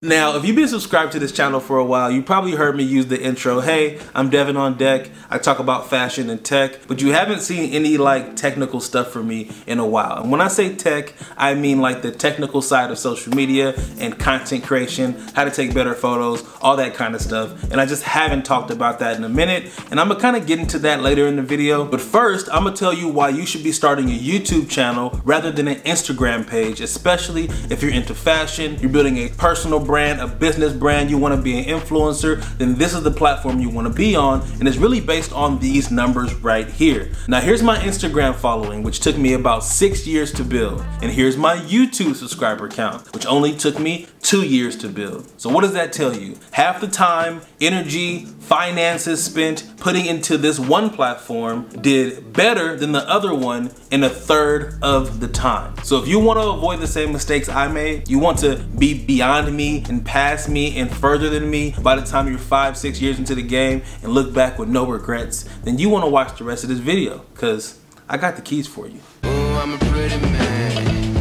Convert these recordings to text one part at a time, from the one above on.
Now, if you've been subscribed to this channel for a while, you probably heard me use the intro, hey, I'm Devin on Deck. I talk about fashion and tech, but you haven't seen any like technical stuff from me in a while. And when I say tech, I mean like the technical side of social media and content creation, how to take better photos, all that kind of stuff. And I just haven't talked about that in a minute. And I'm gonna kind of get into that later in the video. But first, I'm gonna tell you why you should be starting a YouTube channel rather than an Instagram page, especially if you're into fashion, you're building a personal brand, a business brand, you want to be an influencer, then this is the platform you want to be on, and it's really based on these numbers right here. Now here's my Instagram following, which took me about 6 years to build, and here's my YouTube subscriber count, which only took me 2 years to build. So what does that tell you? Half the time, energy, finances spent putting into this one platform did better than the other one in a third of the time. So if you want to avoid the same mistakes I made, you want to be beyond me and past me and further than me by the time you're 5-6 years into the game and look back with no regrets, then you want to watch the rest of this video, because I got the keys for you. Ooh, I'm a pretty man.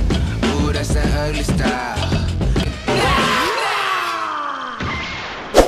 Ooh, that's that ugly style.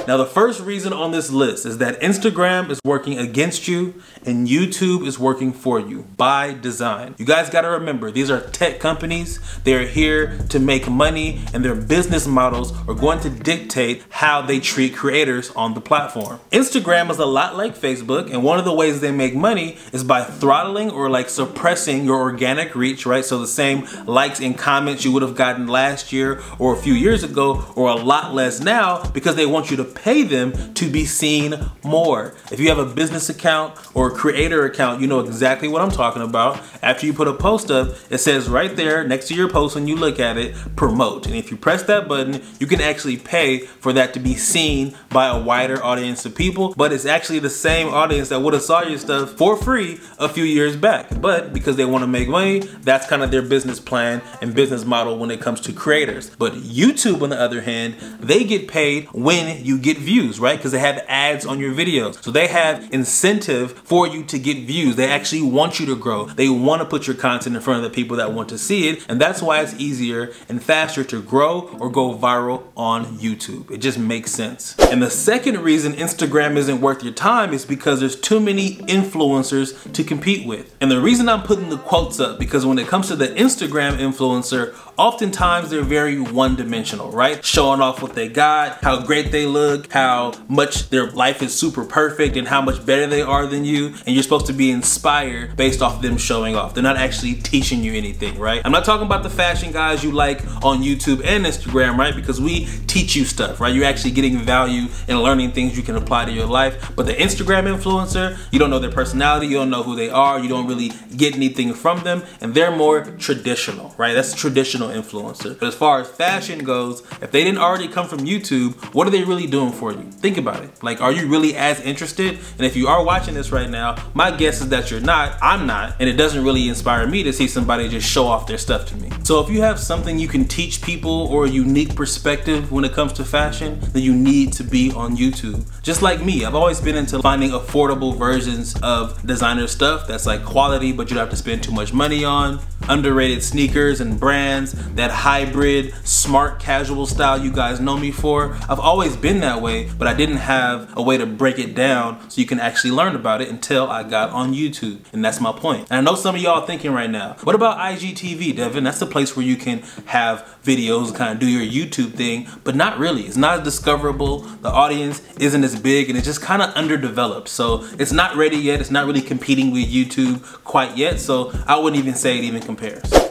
Now the first reason on this list is that Instagram is working against you and YouTube is working for you by design. You guys gotta remember, these are tech companies. They're here to make money, and their business models are going to dictate how they treat creators on the platform. Instagram is a lot like Facebook, and one of the ways they make money is by throttling or like suppressing your organic reach, right? So the same likes and comments you would have gotten last year or a few years ago, or a lot less now, because they want you to pay them to be seen more. If you have a business account or a creator account, you know exactly what I'm talking about. After you put a post up, it says right there next to your post when you look at it, promote. And if you press that button, you can actually pay for that to be seen by a wider audience of people, but it's actually the same audience that would have saw your stuff for free a few years back. But because they want to make money, that's kind of their business plan and business model when it comes to creators. But YouTube, on the other hand, they get paid when you get views, right? Because they have ads on your videos. So they have incentive for you to get views. They actually want you to grow. They want to put your content in front of the people that want to see it. And that's why it's easier and faster to grow or go viral on YouTube. It just makes sense. And the second reason Instagram isn't worth your time is because there's too many influencers to compete with. And the reason I'm putting the quotes up, because when it comes to the Instagram influencer, oftentimes they're very one-dimensional, right? Showing off what they got, how great they look, how much their life is super perfect, and how much better they are than you, and you're supposed to be inspired based off them showing off. They're not actually teaching you anything, right? I'm not talking about the fashion guys you like on YouTube and Instagram, right? Because we teach you stuff, right? You're actually getting value and learning things you can apply to your life. But the Instagram influencer, you don't know their personality, you don't know who they are, you don't really get anything from them, and they're more traditional, right? That's traditional influencer. But as far as fashion goes, if they didn't already come from YouTube, what are they really doing for you? Think about it. Like, are you really as interested? And if you are watching this right now, my guess is that you're not. I'm not. And it doesn't really inspire me to see somebody just show off their stuff to me. So if you have something you can teach people or a unique perspective when it comes to fashion, then you need to be on YouTube. Just like me, I've always been into finding affordable versions of designer stuff that's like quality, but you don't have to spend too much money on. Underrated sneakers and brands, that hybrid, smart casual style you guys know me for. I've always been that way, but I didn't have a way to break it down so you can actually learn about it until I got on YouTube. And that's my point. And I know some of y'all thinking right now, what about IGTV, Devin? That's the place where you can have videos and kind of do your YouTube thing, but not really. It's not as discoverable. The audience isn't as big, and it's just kind of underdeveloped. So it's not ready yet. It's not really competing with YouTube quite yet. So I wouldn't even say it even compares.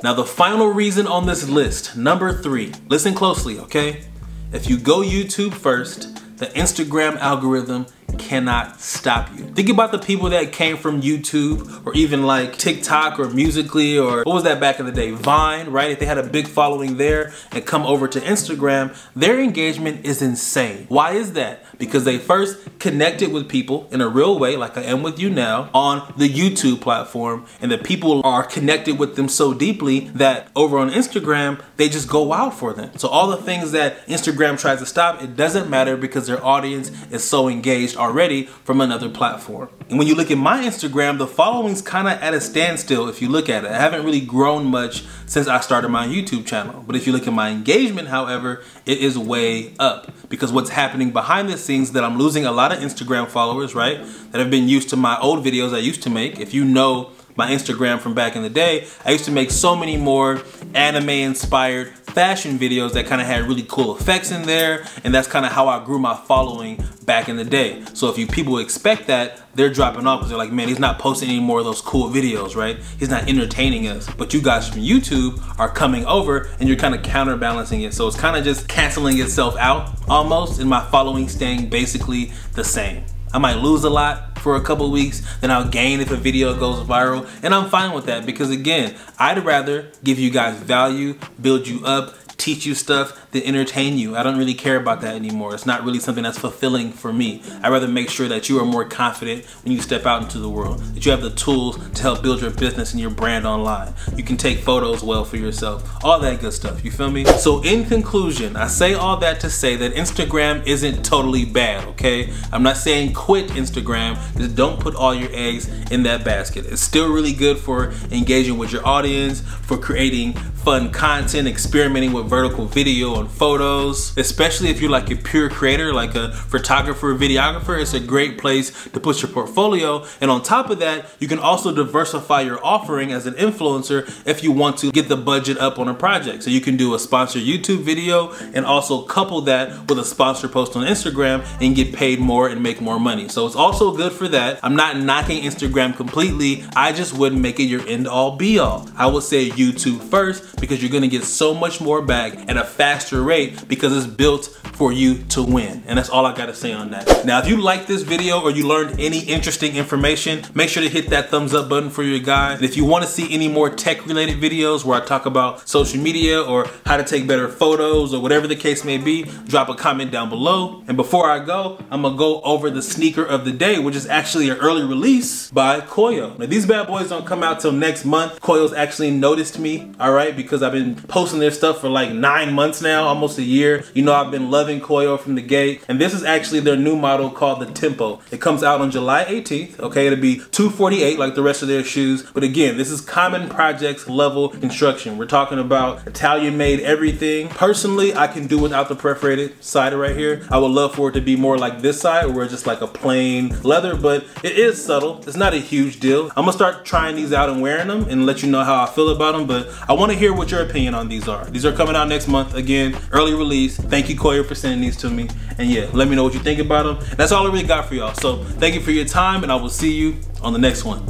Now the final reason on this list, number 3, listen closely, okay? If you go YouTube first, the Instagram algorithm cannot stop you. Think about the people that came from YouTube or even like TikTok or Musical.ly, or what was that back in the day, Vine, right? If they had a big following there and come over to Instagram, their engagement is insane. Why is that? Because they first connected with people in a real way, like I am with you now, on the YouTube platform, and the people are connected with them so deeply that over on Instagram, they just go wild for them. So all the things that Instagram tries to stop, it doesn't matter because their audience is so engaged already from another platform. And when you look at my Instagram, the following's kind of at a standstill if you look at it. I haven't really grown much since I started my YouTube channel. But if you look at my engagement, however, it is way up. Because what's happening behind the scenes is that I'm losing a lot of Instagram followers, right? That have been used to my old videos I used to make. If you know my Instagram from back in the day, I used to make so many more anime inspired fashion videos that kind of had really cool effects in there, and that's kind of how I grew my following back in the day. So if you people expect that, they're dropping off because they're like, man, he's not posting any more of those cool videos, right? He's not entertaining us. But you guys from YouTube are coming over and you're kind of counterbalancing it. So it's kind of just canceling itself out almost, and my following staying basically the same. I might lose a lot for a couple weeks, then I'll gain if a video goes viral, and I'm fine with that because again, I'd rather give you guys value, build you up, teach you stuff, than entertain you. I don't really care about that anymore. It's not really something that's fulfilling for me. I'd rather make sure that you are more confident when you step out into the world, that you have the tools to help build your business and your brand online. You can take photos well for yourself, all that good stuff, you feel me? So in conclusion, I say all that to say that Instagram isn't totally bad, okay? I'm not saying quit Instagram, just don't put all your eggs in that basket. It's still really good for engaging with your audience, for creating fun content, experimenting with vertical video and photos, especially if you're like a pure creator, like a photographer, videographer. It's a great place to put your portfolio. And on top of that, you can also diversify your offering as an influencer if you want to get the budget up on a project. So you can do a sponsored YouTube video and also couple that with a sponsored post on Instagram and get paid more and make more money. So it's also good for that. I'm not knocking Instagram completely. I just wouldn't make it your end all be all. I would say YouTube first, because you're gonna get so much more back at a faster rate because it's built for you to win. And that's all I gotta say on that. Now, if you like this video or you learned any interesting information, make sure to hit that thumbs up button for your guys. And if you wanna see any more tech related videos where I talk about social media or how to take better photos or whatever the case may be, drop a comment down below. And before I go, I'm gonna go over the sneaker of the day, which is actually an early release by KOIO. Now, these bad boys don't come out till next month. KOIO's actually noticed me, all right, because I've been posting their stuff for like 9 months now, almost a year. You know, I've been loving KOIO from the gate, and this is actually their new model called the Tempo. It comes out on July 18th, okay? It'll be $248 like the rest of their shoes, but again, this is common projects level construction. We're talking about Italian made everything. Personally, I can do without the perforated side right here. I would love for it to be more like this side where it's just like a plain leather, but it is subtle. It's not a huge deal. I'm gonna start trying these out and wearing them and let you know how I feel about them, but I wanna hear what your opinion on these are. These are coming out next month. Again, early release. Thank you, KOIO, for sending these to me. And yeah, let me know what you think about them. And that's all I really got for y'all. So thank you for your time, and I will see you on the next one.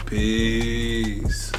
Peace.